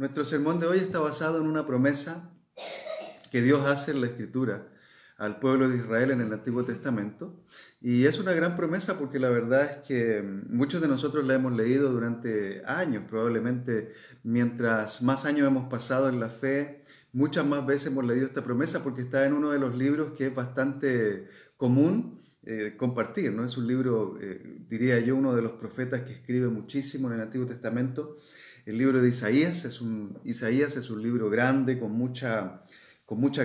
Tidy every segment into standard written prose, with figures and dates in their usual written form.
Nuestro sermón de hoy está basado en una promesa que Dios hace en la Escritura al pueblo de Israel en el Antiguo Testamento. Y es una gran promesa porque la verdad es que muchos de nosotros la hemos leído durante años, probablemente mientras más años hemos pasado en la fe, muchas más veces hemos leído esta promesa porque está en uno de los libros que es bastante común compartir, ¿no? Es un libro, diría yo, uno de los profetas que escribe muchísimo en el Antiguo Testamento. El libro de Isaías es un libro grande, con mucha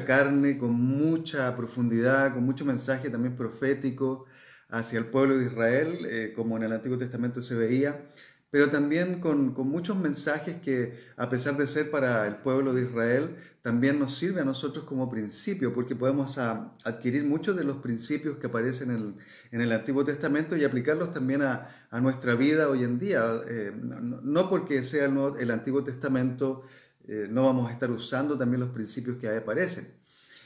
carne, con mucha profundidad, con mucho mensaje también profético hacia el pueblo de Israel, como en el Antiguo Testamento se veía, pero también con muchos mensajes que, a pesar de ser para el pueblo de Israel, también nos sirve a nosotros como principio, porque podemos adquirir muchos de los principios que aparecen en el Antiguo Testamento y aplicarlos también a nuestra vida hoy en día. No porque sea el Antiguo Testamento, no vamos a estar usando también los principios que ahí aparecen.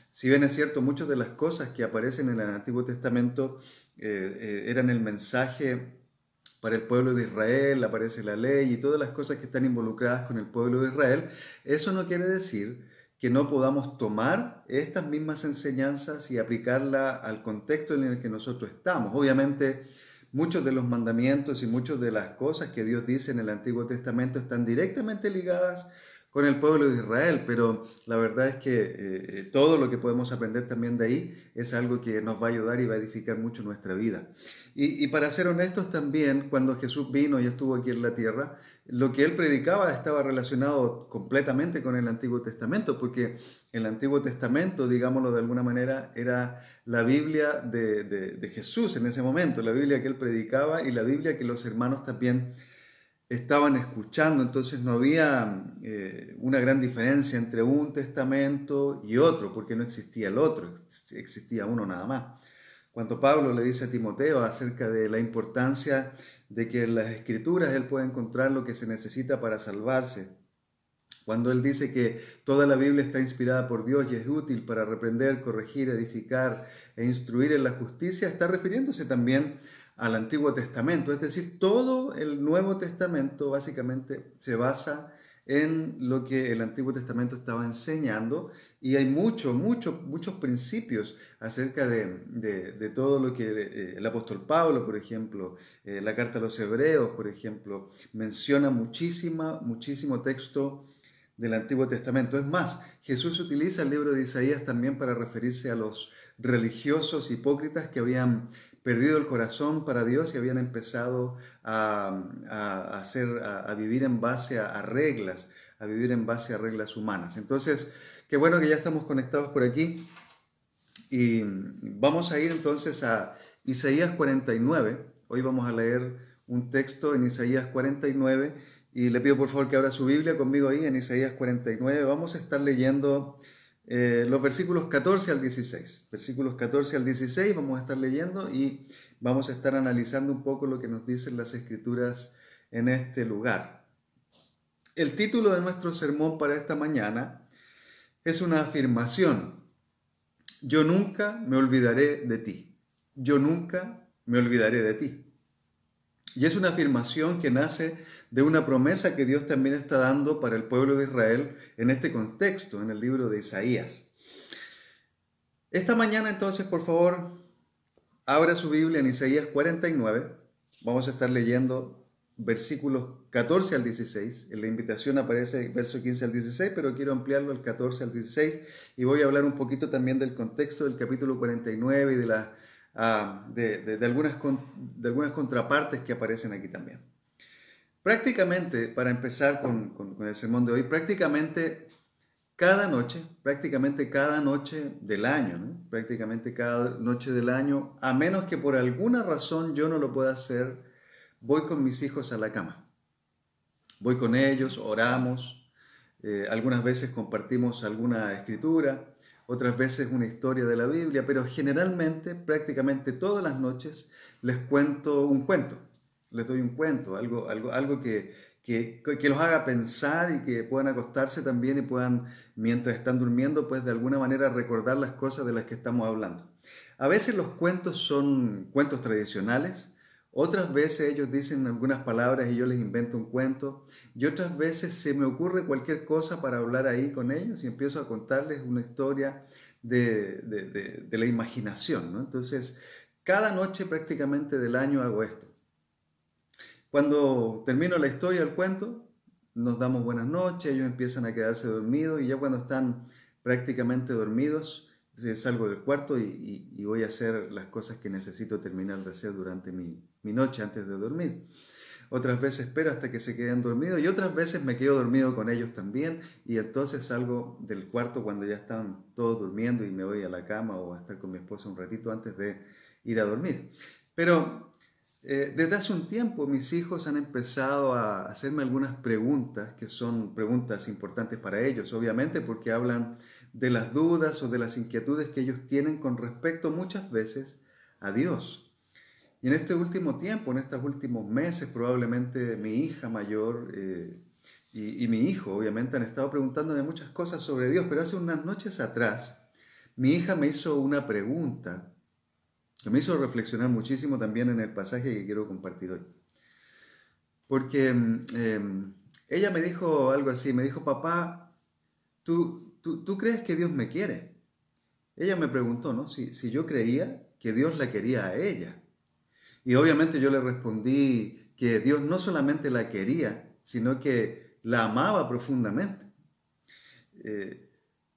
Si bien es cierto, muchas de las cosas que aparecen en el Antiguo Testamento eran el mensaje para el pueblo de Israel, aparece la ley y todas las cosas que están involucradas con el pueblo de Israel, eso no quiere decir que no podamos tomar estas mismas enseñanzas y aplicarlas al contexto en el que nosotros estamos. Obviamente, muchos de los mandamientos y muchas de las cosas que Dios dice en el Antiguo Testamento están directamente ligadas con el pueblo de Israel, pero la verdad es que todo lo que podemos aprender también de ahí es algo que nos va a ayudar y va a edificar mucho nuestra vida. Y para ser honestos también, cuando Jesús vino y estuvo aquí en la tierra, lo que él predicaba estaba relacionado completamente con el Antiguo Testamento, porque el Antiguo Testamento, digámoslo de alguna manera, era la Biblia de Jesús en ese momento, la Biblia que él predicaba y la Biblia que los hermanos también estaban escuchando. Entonces no había una gran diferencia entre un testamento y otro, porque no existía el otro, existía uno nada más. Cuando Pablo le dice a Timoteo acerca de la importancia de que en las Escrituras él pueda encontrar lo que se necesita para salvarse, cuando él dice que toda la Biblia está inspirada por Dios y es útil para reprender, corregir, edificar e instruir en la justicia, está refiriéndose también al Antiguo Testamento. Es decir, todo el Nuevo Testamento básicamente se basa en lo que el Antiguo Testamento estaba enseñando y hay muchos principios acerca de todo lo que el apóstol Pablo, por ejemplo, la carta a los Hebreos, por ejemplo, menciona muchísimo texto del Antiguo Testamento. Es más, Jesús utiliza el libro de Isaías también para referirse a los religiosos hipócritas que habían perdido el corazón para Dios y habían empezado a vivir en base a reglas, a vivir en base a reglas humanas. Entonces, qué bueno que ya estamos conectados por aquí y vamos a ir entonces a Isaías 49. Hoy vamos a leer un texto en Isaías 49 y le pido por favor que abra su Biblia conmigo ahí en Isaías 49. Vamos a estar leyendo los versículos 14 al 16. Versículos 14 al 16 vamos a estar leyendo y vamos a estar analizando un poco lo que nos dicen las Escrituras en este lugar. El título de nuestro sermón para esta mañana es una afirmación. Yo nunca me olvidaré de ti. Yo nunca me olvidaré de ti. Y es una afirmación que nace de una promesa que Dios también está dando para el pueblo de Israel en este contexto, en el libro de Isaías. Esta mañana entonces, por favor, abra su Biblia en Isaías 49. Vamos a estar leyendo versículos 14 al 16. En la invitación aparece verso 15 al 16, pero quiero ampliarlo al 14 al 16 y voy a hablar un poquito también del contexto del capítulo 49 y de algunas contrapartes que aparecen aquí también. Prácticamente, para empezar con el sermón de hoy, prácticamente cada noche del año, ¿no? Prácticamente cada noche del año, a menos que por alguna razón yo no lo pueda hacer, voy con mis hijos a la cama. Voy con ellos, oramos, algunas veces compartimos alguna escritura, otras veces una historia de la Biblia, pero generalmente, prácticamente todas las noches, les cuento un cuento, les doy un cuento, algo que los haga pensar y que puedan acostarse también y puedan, mientras están durmiendo, pues de alguna manera recordar las cosas de las que estamos hablando. A veces los cuentos son cuentos tradicionales, Otras veces ellos dicen algunas palabras y yo les invento un cuento. Y otras veces se me ocurre cualquier cosa para hablar ahí con ellos y empiezo a contarles una historia de la imaginación, ¿no? Entonces, cada noche prácticamente del año hago esto. Cuando termino la historia, el cuento, nos damos buenas noches, ellos empiezan a quedarse dormidos y ya cuando están prácticamente dormidos, salgo del cuarto y voy a hacer las cosas que necesito terminar de hacer durante mi noche antes de dormir. Otras veces espero hasta que se queden dormidos y otras veces me quedo dormido con ellos también y entonces salgo del cuarto cuando ya están todos durmiendo y me voy a la cama o a estar con mi esposa un ratito antes de ir a dormir. Pero desde hace un tiempo mis hijos han empezado a hacerme algunas preguntas que son preguntas importantes para ellos, obviamente porque hablan de las dudas o de las inquietudes que ellos tienen con respecto muchas veces a Dios. Y en este último tiempo, en estos últimos meses, probablemente mi hija mayor y mi hijo, obviamente, han estado preguntándome muchas cosas sobre Dios, pero hace unas noches atrás, mi hija me hizo una pregunta que me hizo reflexionar muchísimo también en el pasaje que quiero compartir hoy. Porque ella me dijo algo así, me dijo, papá, ¿tú crees que Dios me quiere? Ella me preguntó, ¿no? Si yo creía que Dios la quería a ella. Y obviamente yo le respondí que Dios no solamente la quería, sino que la amaba profundamente.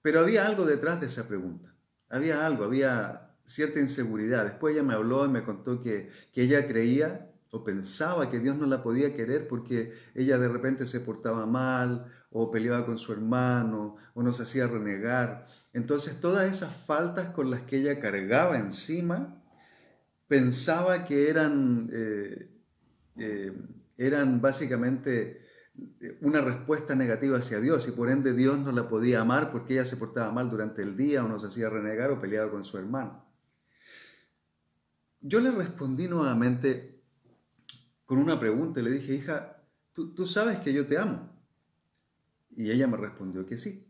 Pero había algo detrás de esa pregunta. Había algo, había cierta inseguridad. Después ella me habló y me contó que ella creía o pensaba que Dios no la podía querer porque ella de repente se portaba mal o peleaba con su hermano o nos hacía renegar. Entonces todas esas faltas con las que ella cargaba encima, pensaba que eran básicamente una respuesta negativa hacia Dios y por ende Dios no la podía amar porque ella se portaba mal durante el día o nos hacía renegar o peleaba con su hermano. Yo le respondí nuevamente con una pregunta y le dije, hija, ¿tú sabes que yo te amo? Y ella me respondió que sí.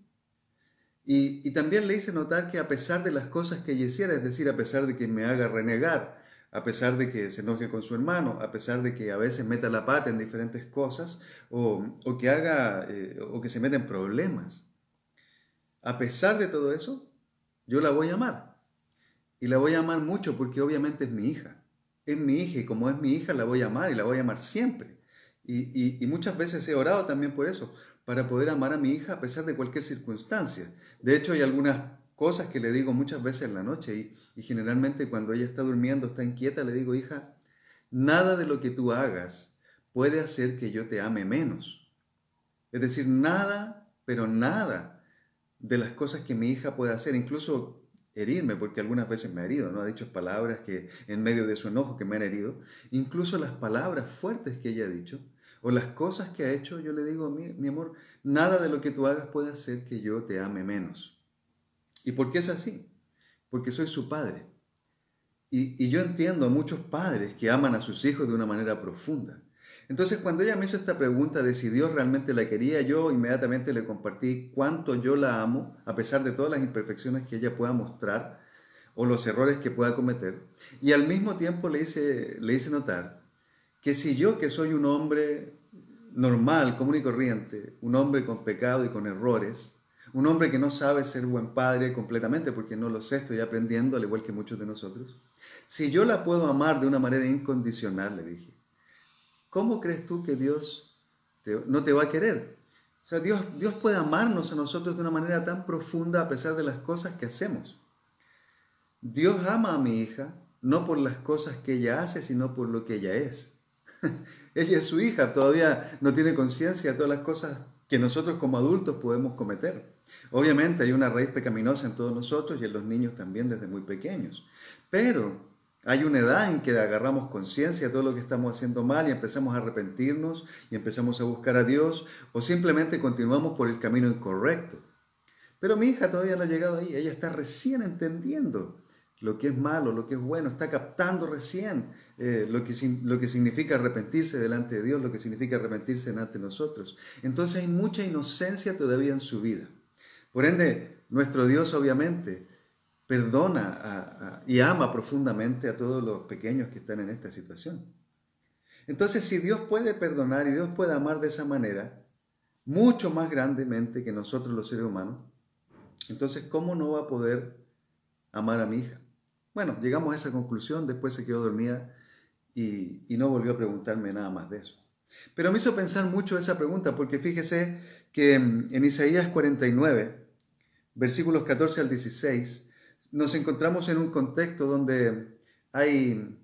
Y también le hice notar que a pesar de las cosas que ella hiciera, es decir, a pesar de que me haga renegar, a pesar de que se enoje con su hermano, a pesar de que a veces meta la pata en diferentes cosas o que haga o que se meta en problemas, a pesar de todo eso, yo la voy a amar. Y la voy a amar mucho porque obviamente es mi hija. Es mi hija y como es mi hija la voy a amar y la voy a amar siempre. Y muchas veces he orado también por eso, para poder amar a mi hija a pesar de cualquier circunstancia. De hecho, hay algunas cosas que le digo muchas veces en la noche y generalmente cuando ella está durmiendo, está inquieta, le digo, hija, nada de lo que tú hagas puede hacer que yo te ame menos. Es decir, nada, pero nada de las cosas que mi hija puede hacer, incluso herirme, porque algunas veces me ha herido, ¿no? Ha dicho palabras que en medio de su enojo que me han herido, incluso las palabras fuertes que ella ha dicho, o las cosas que ha hecho, yo le digo, mi amor, nada de lo que tú hagas puede hacer que yo te ame menos. ¿Y por qué es así? Porque soy su padre. Y yo entiendo a muchos padres que aman a sus hijos de una manera profunda. Entonces, cuando ella me hizo esta pregunta de si Dios realmente la quería, yo inmediatamente le compartí cuánto yo la amo, a pesar de todas las imperfecciones que ella pueda mostrar o los errores que pueda cometer. Y al mismo tiempo le hice notar que si yo, que soy un hombre normal, común y corriente, un hombre con pecado y con errores, un hombre que no sabe ser buen padre completamente porque no lo sé, estoy aprendiendo, al igual que muchos de nosotros, si yo la puedo amar de una manera incondicional, le dije, ¿cómo crees tú que Dios no te va a querer? O sea, Dios puede amarnos a nosotros de una manera tan profunda a pesar de las cosas que hacemos. Dios ama a mi hija no por las cosas que ella hace, sino por lo que ella es. Ella es su hija, todavía no tiene conciencia de todas las cosas que nosotros como adultos podemos cometer. Obviamente hay una raíz pecaminosa en todos nosotros y en los niños también desde muy pequeños. Pero hay una edad en que agarramos conciencia de todo lo que estamos haciendo mal y empezamos a arrepentirnos y empezamos a buscar a Dios o simplemente continuamos por el camino incorrecto. Pero mi hija todavía no ha llegado ahí, ella está recién entendiendo lo que es malo, lo que es bueno, está captando recién lo que significa arrepentirse delante de Dios, lo que significa arrepentirse delante de nosotros. Entonces hay mucha inocencia todavía en su vida. Por ende, nuestro Dios obviamente perdona y ama profundamente a todos los pequeños que están en esta situación. Entonces, si Dios puede perdonar y Dios puede amar de esa manera, mucho más grandemente que nosotros los seres humanos, entonces, ¿cómo no va a poder amar a mi hija? Bueno, llegamos a esa conclusión, después se quedó dormida y no volvió a preguntarme nada más de eso. Pero me hizo pensar mucho esa pregunta, porque fíjese que en Isaías 49, versículos 14 al 16, nos encontramos en un contexto donde hay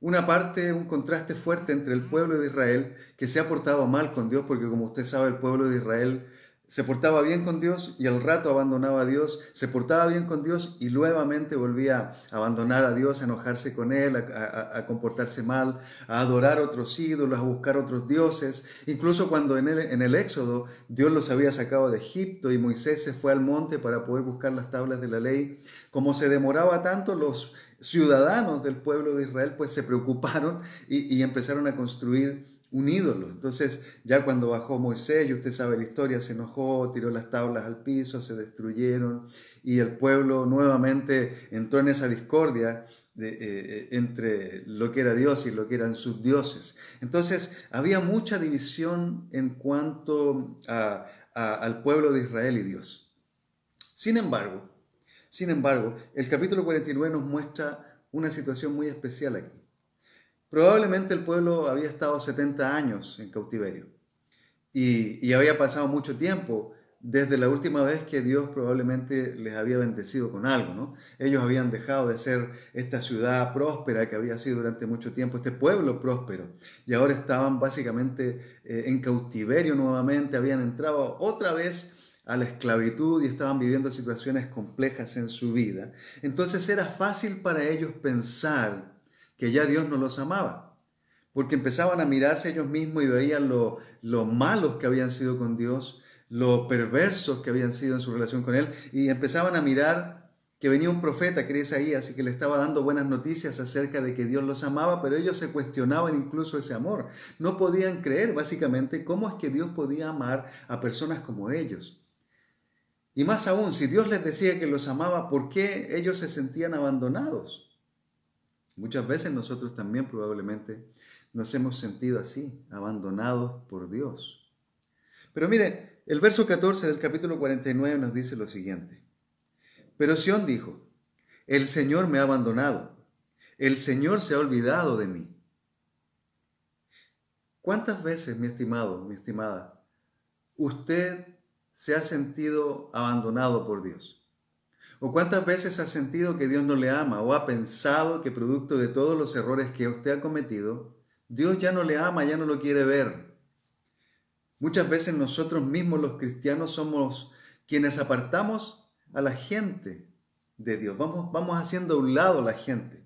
una parte, un contraste fuerte entre el pueblo de Israel que se ha portado mal con Dios, porque como usted sabe, el pueblo de Israel se portaba bien con Dios y al rato abandonaba a Dios, se portaba bien con Dios y nuevamente volvía a abandonar a Dios, a enojarse con Él, a comportarse mal, a adorar otros ídolos, a buscar otros dioses. Incluso cuando en el Éxodo Dios los había sacado de Egipto y Moisés se fue al monte para poder buscar las tablas de la ley, como se demoraba tanto, los ciudadanos del pueblo de Israel pues se preocuparon y empezaron a construir un ídolo. Entonces ya cuando bajó Moisés, y usted sabe la historia, se enojó, tiró las tablas al piso, se destruyeron y el pueblo nuevamente entró en esa discordia entre lo que era Dios y lo que eran sus dioses. Entonces había mucha división en cuanto al pueblo de Israel y Dios. Sin embargo, el capítulo 49 nos muestra una situación muy especial aquí. Probablemente el pueblo había estado 70 años en cautiverio y había pasado mucho tiempo desde la última vez que Dios probablemente les había bendecido con algo, ¿no? Ellos habían dejado de ser esta ciudad próspera que había sido durante mucho tiempo, este pueblo próspero, y ahora estaban básicamente en cautiverio nuevamente, habían entrado otra vez a la esclavitud y estaban viviendo situaciones complejas en su vida. Entonces era fácil para ellos pensar que ya Dios no los amaba, porque empezaban a mirarse ellos mismos y veían lo malos que habían sido con Dios, lo perversos que habían sido en su relación con Él, y empezaban a mirar que venía un profeta, que era Isaías, y que le estaba dando buenas noticias acerca de que Dios los amaba, pero ellos se cuestionaban incluso ese amor. No podían creer básicamente cómo es que Dios podía amar a personas como ellos. Y más aún, si Dios les decía que los amaba, ¿por qué ellos se sentían abandonados? Muchas veces nosotros también probablemente nos hemos sentido así, abandonados por Dios. Pero mire, el verso 14 del capítulo 49 nos dice lo siguiente. Pero Sión dijo, el Señor me ha abandonado, el Señor se ha olvidado de mí. ¿Cuántas veces, mi estimado, mi estimada, usted se ha sentido abandonado por Dios? ¿O cuántas veces ha sentido que Dios no le ama o ha pensado que producto de todos los errores que usted ha cometido, Dios ya no le ama, ya no lo quiere ver? Muchas veces nosotros mismos los cristianos somos quienes apartamos a la gente de Dios. Vamos haciendo a un lado a la gente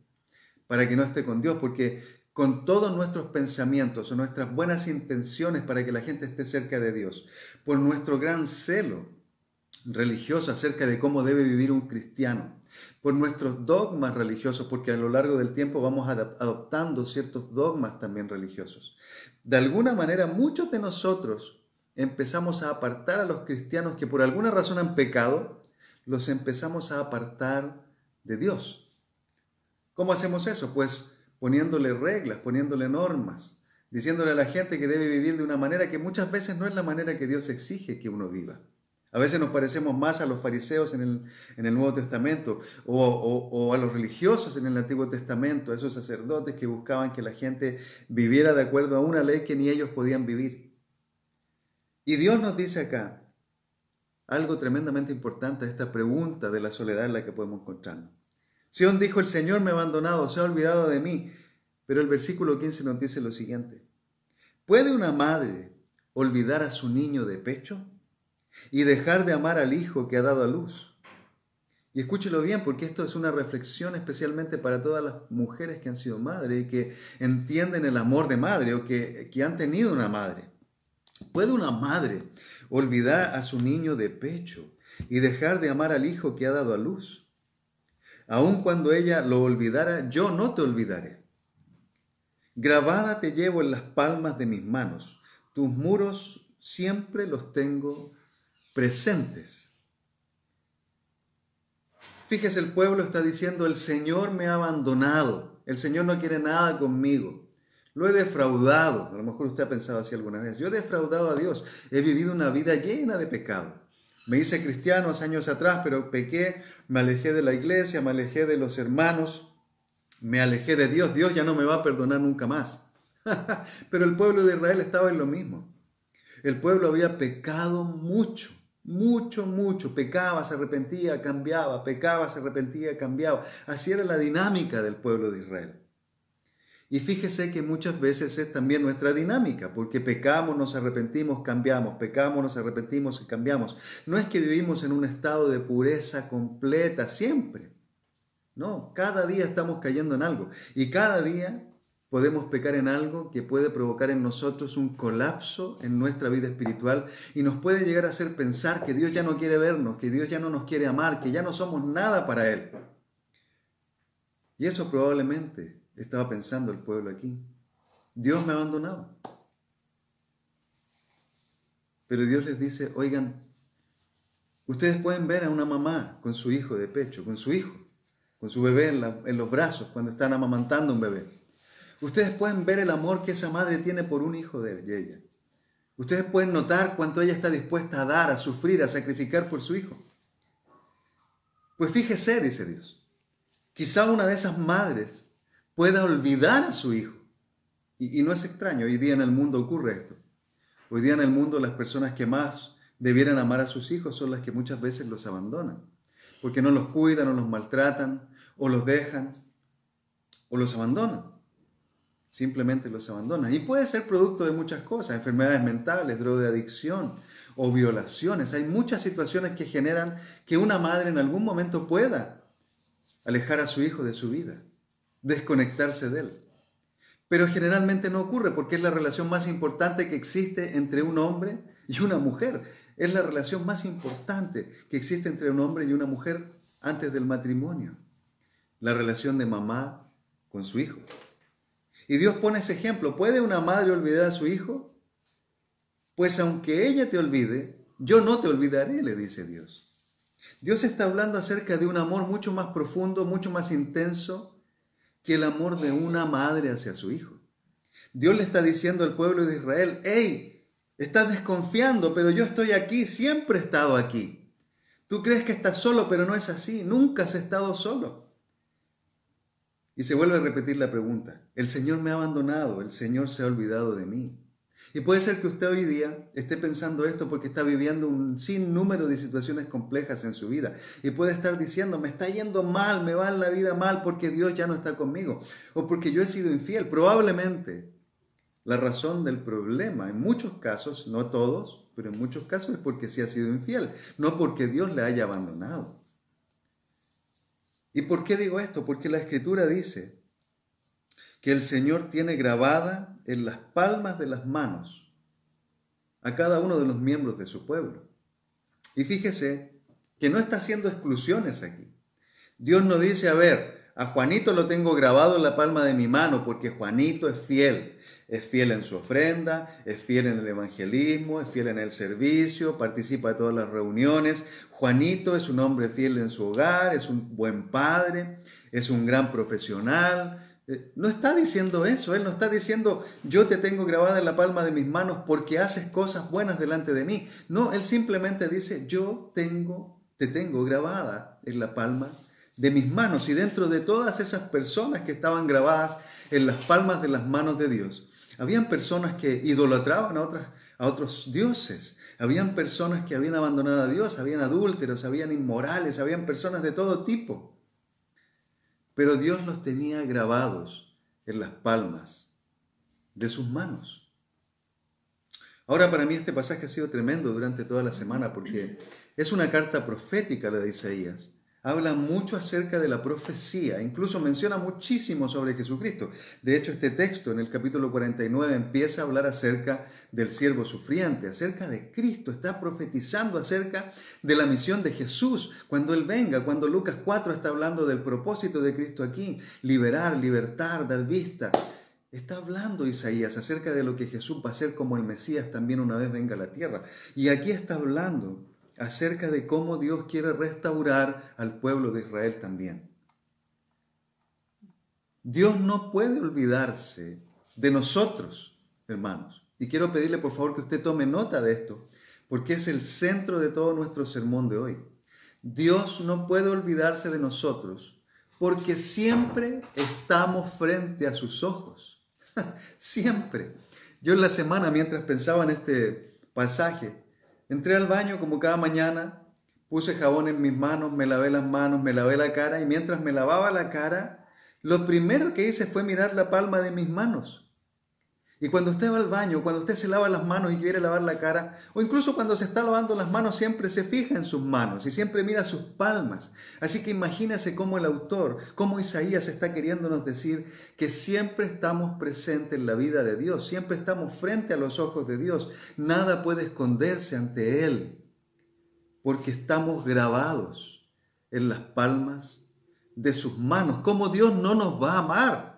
para que no esté con Dios, porque con todos nuestros pensamientos o nuestras buenas intenciones para que la gente esté cerca de Dios, por nuestro gran celo religioso acerca de cómo debe vivir un cristiano, por nuestros dogmas religiosos, porque a lo largo del tiempo vamos adoptando ciertos dogmas también religiosos. De alguna manera, muchos de nosotros empezamos a apartar a los cristianos que por alguna razón han pecado, los empezamos a apartar de Dios. ¿Cómo hacemos eso? Pues poniéndole reglas, poniéndole normas, diciéndole a la gente que debe vivir de una manera que muchas veces no es la manera que Dios exige que uno viva. A veces nos parecemos más a los fariseos en el Nuevo Testamento o a los religiosos en el Antiguo Testamento, a esos sacerdotes que buscaban que la gente viviera de acuerdo a una ley que ni ellos podían vivir. Y Dios nos dice acá algo tremendamente importante, esta pregunta de la soledad en la que podemos encontrarnos. Sión dijo, el Señor me ha abandonado, se ha olvidado de mí. Pero el versículo 15 nos dice lo siguiente. ¿Puede una madre olvidar a su niño de pecho y dejar de amar al hijo que ha dado a luz? Y escúchelo bien, porque esto es una reflexión especialmente para todas las mujeres que han sido madres y que entienden el amor de madre o que han tenido una madre. ¿Puede una madre olvidar a su niño de pecho y dejar de amar al hijo que ha dado a luz? Aun cuando ella lo olvidara, yo no te olvidaré. Grabada te llevo en las palmas de mis manos. Tus muros siempre los tengo presentes. Fíjese, el pueblo está diciendo, el Señor me ha abandonado. El Señor no quiere nada conmigo. Lo he defraudado. A lo mejor usted ha pensado así alguna vez. Yo he defraudado a Dios. He vivido una vida llena de pecado. Me hice cristiano hace años atrás, pero pequé, me alejé de la iglesia, me alejé de los hermanos, me alejé de Dios. Dios ya no me va a perdonar nunca más. Pero el pueblo de Israel estaba en lo mismo. El pueblo había pecado mucho, mucho, mucho. Pecaba, se arrepentía, cambiaba. Pecaba, se arrepentía, cambiaba. Así era la dinámica del pueblo de Israel. Y fíjese que muchas veces es también nuestra dinámica, porque pecamos, nos arrepentimos, cambiamos. Pecamos, nos arrepentimos y cambiamos. No es que vivimos en un estado de pureza completa siempre. No, cada día estamos cayendo en algo. Y cada día podemos pecar en algo que puede provocar en nosotros un colapso en nuestra vida espiritual y nos puede llegar a hacer pensar que Dios ya no quiere vernos, que Dios ya no nos quiere amar, que ya no somos nada para Él. Y eso probablemente estaba pensando el pueblo aquí. Dios me ha abandonado. Pero Dios les dice, oigan, ustedes pueden ver a una mamá con su hijo de pecho, con su hijo, con su bebé en los brazos cuando están amamantando un bebé. Ustedes pueden ver el amor que esa madre tiene por un hijo de ella. Ustedes pueden notar cuánto ella está dispuesta a dar, a sufrir, a sacrificar por su hijo. Pues fíjese, dice Dios, quizá una de esas madres pueda olvidar a su hijo. Y no es extraño, hoy día en el mundo ocurre esto. Hoy día en el mundo las personas que más debieran amar a sus hijos son las que muchas veces los abandonan, porque no los cuidan o los maltratan, o los dejan, o los abandonan. Simplemente los abandonan. Y puede ser producto de muchas cosas, enfermedades mentales, drogadicción o violaciones. Hay muchas situaciones que generan que una madre en algún momento pueda alejar a su hijo de su vida, desconectarse de él. Pero generalmente no ocurre porque es la relación más importante que existe entre un hombre y una mujer. Es la relación más importante que existe entre un hombre y una mujer antes del matrimonio. La relación de mamá con su hijo. Y Dios pone ese ejemplo. ¿Puede una madre olvidar a su hijo? Pues aunque ella te olvide, yo no te olvidaré, le dice Dios. Dios está hablando acerca de un amor mucho más profundo, mucho más intenso que el amor de una madre hacia su hijo. Dios le está diciendo al pueblo de Israel, hey, estás desconfiando, pero yo estoy aquí, siempre he estado aquí. Tú crees que estás solo, pero no es así, nunca has estado solo. Y se vuelve a repetir la pregunta, el Señor me ha abandonado, el Señor se ha olvidado de mí. Y puede ser que usted hoy día esté pensando esto porque está viviendo un sinnúmero de situaciones complejas en su vida. Y puede estar diciendo, me está yendo mal, me va en la vida mal porque Dios ya no está conmigo. O porque yo he sido infiel. Probablemente la razón del problema, en muchos casos, no todos, pero en muchos casos es porque sí ha sido infiel. No porque Dios le haya abandonado. ¿Y por qué digo esto? Porque la Escritura dice que el Señor tiene grabada en las palmas de las manos a cada uno de los miembros de su pueblo. Y fíjese que no está haciendo exclusiones aquí. Dios no dice, a ver, a Juanito lo tengo grabado en la palma de mi mano porque Juanito es fiel en su ofrenda, es fiel en el evangelismo, es fiel en el servicio, participa de todas las reuniones. Juanito es un hombre fiel en su hogar, es un buen padre, es un gran profesional. No está diciendo eso, Él no está diciendo yo te tengo grabada en la palma de mis manos porque haces cosas buenas delante de mí. No, Él simplemente dice te tengo grabada en la palma de mis manos. Y dentro de todas esas personas que estaban grabadas en las palmas de las manos de Dios, habían personas que idolatraban a otros dioses. Habían personas que habían abandonado a Dios, habían adúlteros, habían inmorales, habían personas de todo tipo. Pero Dios los tenía grabados en las palmas de sus manos. Ahora, para mí este pasaje ha sido tremendo durante toda la semana porque es una carta profética la de Isaías. Habla mucho acerca de la profecía, incluso menciona muchísimo sobre Jesucristo. De hecho, este texto en el capítulo 49 empieza a hablar acerca del siervo sufriente, acerca de Cristo. Está profetizando acerca de la misión de Jesús cuando Él venga, cuando Lucas 4 está hablando del propósito de Cristo aquí, liberar, libertar, dar vista. Está hablando Isaías acerca de lo que Jesús va a hacer como el Mesías también una vez venga a la tierra. Y aquí está hablando acerca de cómo Dios quiere restaurar al pueblo de Israel también. Dios no puede olvidarse de nosotros, hermanos. Y quiero pedirle por favor que usted tome nota de esto, porque es el centro de todo nuestro sermón de hoy. Dios no puede olvidarse de nosotros porque siempre estamos frente a sus ojos. Siempre. Yo en la semana, mientras pensaba en este pasaje, entré al baño como cada mañana, puse jabón en mis manos, me lavé las manos, me lavé la cara, y mientras me lavaba la cara, lo primero que hice fue mirar la palma de mis manos. Y cuando usted va al baño, cuando usted se lava las manos y quiere lavar la cara, o incluso cuando se está lavando las manos, siempre se fija en sus manos y siempre mira sus palmas. Así que imagínese cómo el autor, cómo Isaías está queriéndonos decir que siempre estamos presentes en la vida de Dios, siempre estamos frente a los ojos de Dios. Nada puede esconderse ante Él, porque estamos grabados en las palmas de sus manos. ¿Cómo Dios no nos va a amar?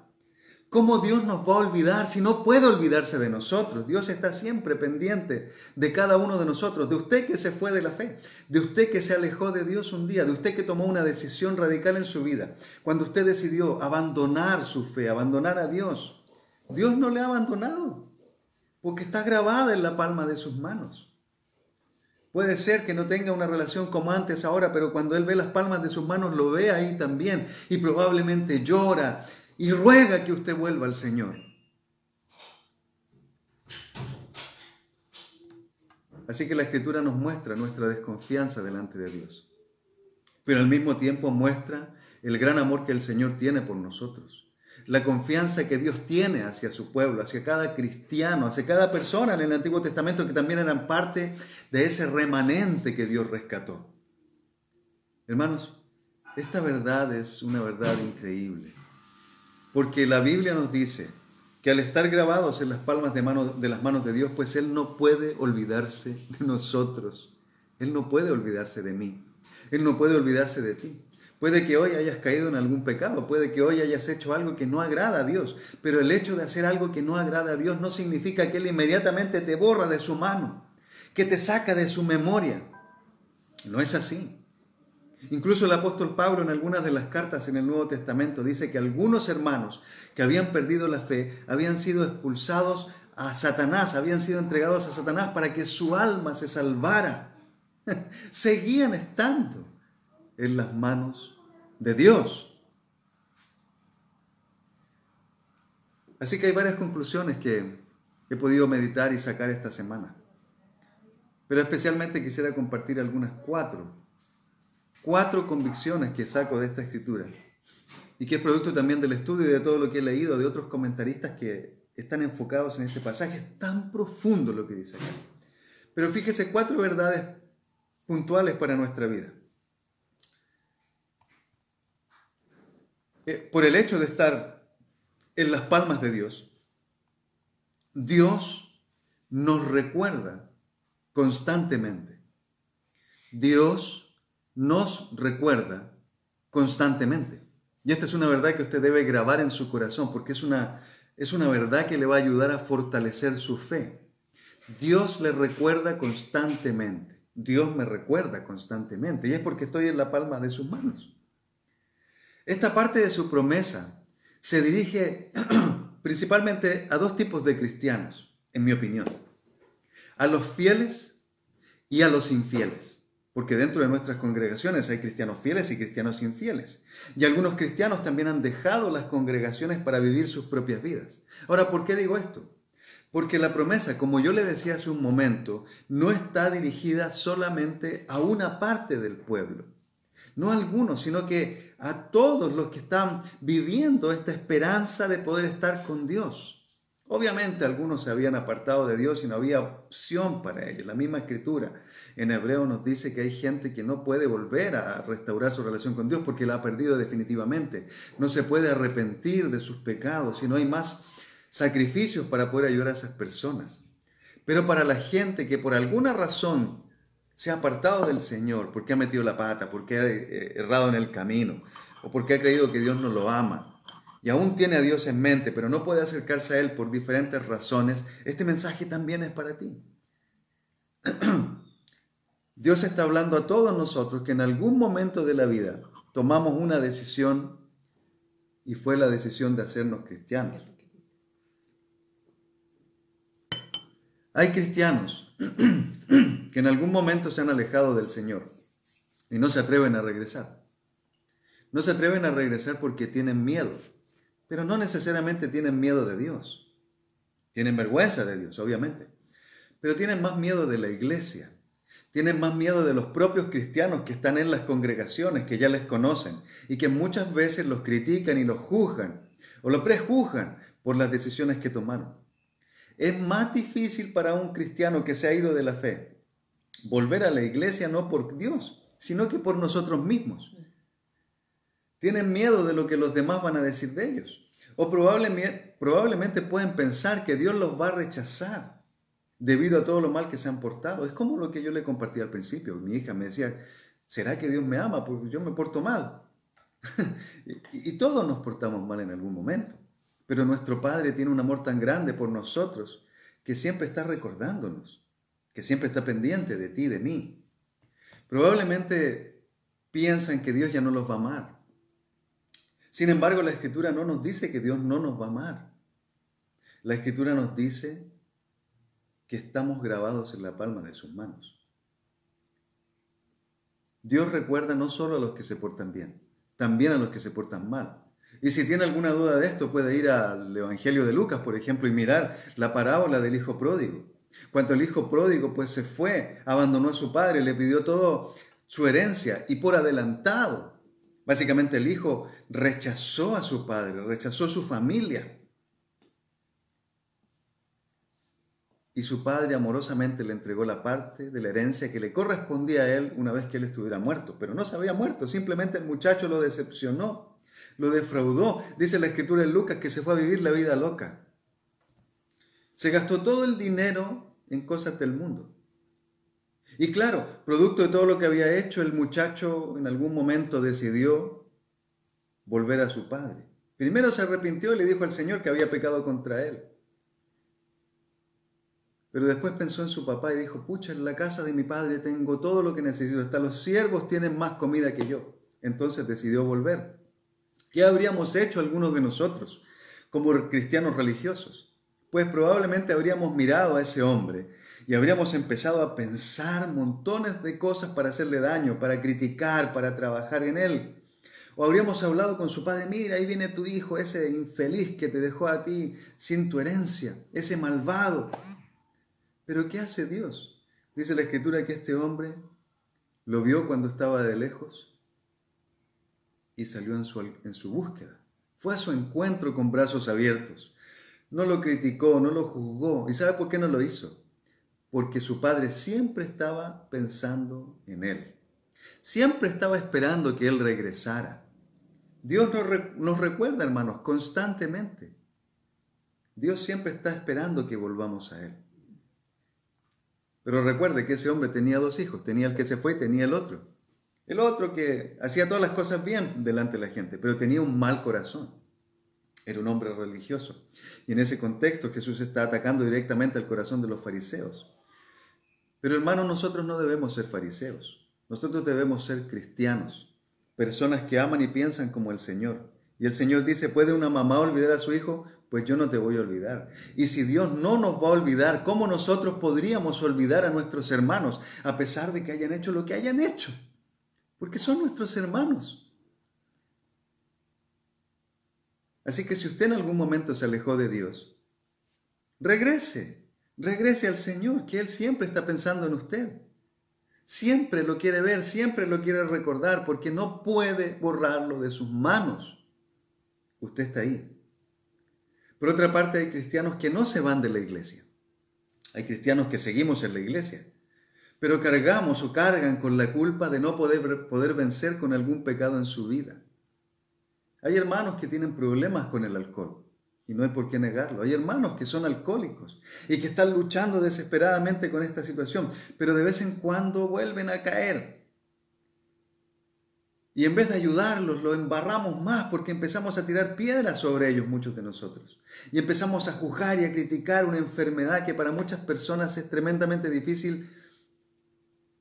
¿Cómo Dios nos va a olvidar si no puede olvidarse de nosotros? Dios está siempre pendiente de cada uno de nosotros, de usted que se fue de la fe, de usted que se alejó de Dios un día, de usted que tomó una decisión radical en su vida. Cuando usted decidió abandonar su fe, abandonar a Dios, Dios no le ha abandonado, porque está grabada en la palma de sus manos. Puede ser que no tenga una relación como antes ahora, pero cuando Él ve las palmas de sus manos, lo ve ahí también y probablemente llora y ruega que usted vuelva al Señor. Así que la Escritura nos muestra nuestra desconfianza delante de Dios, pero al mismo tiempo muestra el gran amor que el Señor tiene por nosotros, la confianza que Dios tiene hacia su pueblo, hacia cada cristiano, hacia cada persona en el Antiguo Testamento que también eran parte de ese remanente que Dios rescató. Hermanos, esta verdad es una verdad increíble. Porque la Biblia nos dice que al estar grabados en las palmas de las manos de Dios, pues Él no puede olvidarse de nosotros. Él no puede olvidarse de mí. Él no puede olvidarse de ti. Puede que hoy hayas caído en algún pecado, puede que hoy hayas hecho algo que no agrada a Dios, pero el hecho de hacer algo que no agrada a Dios no significa que Él inmediatamente te borra de su mano, que te saca de su memoria. No es así. Incluso el apóstol Pablo en algunas de las cartas en el Nuevo Testamento dice que algunos hermanos que habían perdido la fe habían sido expulsados a Satanás, habían sido entregados a Satanás para que su alma se salvara. Seguían estando en las manos de Dios. Así que hay varias conclusiones que he podido meditar y sacar esta semana. Pero especialmente quisiera compartir algunas cuatro convicciones que saco de esta escritura y que es producto también del estudio y de todo lo que he leído de otros comentaristas que están enfocados en este pasaje. Es tan profundo lo que dice acá. Pero fíjese, 4 verdades puntuales para nuestra vida. Por el hecho de estar en las palmas de Dios, Dios nos recuerda constantemente. Dios nos recuerda constantemente. Y esta es una verdad que usted debe grabar en su corazón, porque es una verdad que le va a ayudar a fortalecer su fe. Dios le recuerda constantemente. Dios me recuerda constantemente. Y es porque estoy en la palma de sus manos. Esta parte de su promesa se dirige principalmente a 2 tipos de cristianos, en mi opinión. A los fieles y a los infieles. Porque dentro de nuestras congregaciones hay cristianos fieles y cristianos infieles. Y algunos cristianos también han dejado las congregaciones para vivir sus propias vidas. Ahora, ¿por qué digo esto? Porque la promesa, como yo le decía hace un momento, no está dirigida solamente a una parte del pueblo. No a algunos, sino que a todos los que están viviendo esta esperanza de poder estar con Dios. Obviamente algunos se habían apartado de Dios y no había opción para ellos. La misma Escritura en Hebreo nos dice que hay gente que no puede volver a restaurar su relación con Dios porque la ha perdido definitivamente. No se puede arrepentir de sus pecados y no hay más sacrificios para poder ayudar a esas personas. Pero para la gente que por alguna razón se ha apartado del Señor, porque ha metido la pata, porque ha errado en el camino, o porque ha creído que Dios no lo ama, y aún tiene a Dios en mente, pero no puede acercarse a Él por diferentes razones, este mensaje también es para ti. Dios está hablando a todos nosotros que en algún momento de la vida tomamos una decisión y fue la decisión de hacernos cristianos. Hay cristianos que en algún momento se han alejado del Señor y no se atreven a regresar. No se atreven a regresar porque tienen miedo, pero no necesariamente tienen miedo de Dios. Tienen vergüenza de Dios, obviamente, pero tienen más miedo de la iglesia. Tienen más miedo de los propios cristianos que están en las congregaciones, que ya les conocen y que muchas veces los critican y los juzgan o los prejuzgan por las decisiones que tomaron. Es más difícil para un cristiano que se ha ido de la fe volver a la iglesia no por Dios, sino que por nosotros mismos. Tienen miedo de lo que los demás van a decir de ellos. O probablemente pueden pensar que Dios los va a rechazar debido a todo lo mal que se han portado. Es como lo que yo le compartí al principio. Mi hija me decía, ¿será que Dios me ama porque yo me porto mal? y todos nos portamos mal en algún momento. Pero nuestro Padre tiene un amor tan grande por nosotros que siempre está recordándonos, que siempre está pendiente de ti, de mí. Probablemente piensan que Dios ya no los va a amar. Sin embargo, la Escritura no nos dice que Dios no nos va a amar. La Escritura nos dice que estamos grabados en la palma de sus manos. Dios recuerda no solo a los que se portan bien, también a los que se portan mal. Y si tiene alguna duda de esto, puede ir al Evangelio de Lucas, por ejemplo, y mirar la parábola del hijo pródigo. Cuando el hijo pródigo pues se fue, abandonó a su padre, le pidió todo su herencia y por adelantado. Básicamente el hijo rechazó a su padre, rechazó a su familia. Y su padre amorosamente le entregó la parte de la herencia que le correspondía a él una vez que él estuviera muerto. Pero no se había muerto, simplemente el muchacho lo decepcionó. Lo defraudó. Dice la Escritura en Lucas que se fue a vivir la vida loca. Se gastó todo el dinero en cosas del mundo. Y claro, producto de todo lo que había hecho, el muchacho en algún momento decidió volver a su padre. Primero se arrepintió y le dijo al Señor que había pecado contra él. Pero después pensó en su papá y dijo, pucha, en la casa de mi padre tengo todo lo que necesito. Hasta los siervos tienen más comida que yo. Entonces decidió volver. ¿Qué habríamos hecho algunos de nosotros como cristianos religiosos? Pues probablemente habríamos mirado a ese hombre y habríamos empezado a pensar montones de cosas para hacerle daño, para criticar, para trabajar en él. O habríamos hablado con su padre, mira, ahí viene tu hijo, ese infeliz que te dejó a ti sin tu herencia, ese malvado. Pero ¿qué hace Dios? Dice la Escritura que este hombre lo vio cuando estaba de lejos y salió en su búsqueda. Fue a su encuentro con brazos abiertos. No lo criticó, no lo juzgó. ¿Y sabe por qué no lo hizo? Porque su padre siempre estaba pensando en él. Siempre estaba esperando que él regresara. Dios nos recuerda, hermanos, constantemente. Dios siempre está esperando que volvamos a él. Pero recuerde que ese hombre tenía dos hijos. Tenía el que se fue y tenía el otro. El otro que hacía todas las cosas bien delante de la gente, pero tenía un mal corazón. Era un hombre religioso. Y en ese contexto Jesús está atacando directamente al corazón de los fariseos. Pero hermanos, nosotros no debemos ser fariseos. Nosotros debemos ser cristianos. Personas que aman y piensan como el Señor. Y el Señor dice, ¿puede una mamá olvidar a su hijo? Pues yo no te voy a olvidar. Y si Dios no nos va a olvidar, ¿cómo nosotros podríamos olvidar a nuestros hermanos a pesar de que hayan hecho lo que hayan hecho? Porque son nuestros hermanos. Así que si usted en algún momento se alejó de Dios, regrese al Señor, que Él siempre está pensando en usted. Siempre lo quiere ver, siempre lo quiere recordar, porque no puede borrarlo de sus manos. Usted está ahí. Por otra parte, hay cristianos que no se van de la iglesia. Hay cristianos que seguimos en la iglesia, pero cargamos o cargan con la culpa de no poder vencer con algún pecado en su vida. Hay hermanos que tienen problemas con el alcohol y no hay por qué negarlo. Hay hermanos que son alcohólicos y que están luchando desesperadamente con esta situación, pero de vez en cuando vuelven a caer. Y en vez de ayudarlos, lo embarramos más porque empezamos a tirar piedras sobre ellos, muchos de nosotros. Y empezamos a juzgar y a criticar una enfermedad que para muchas personas es tremendamente difícil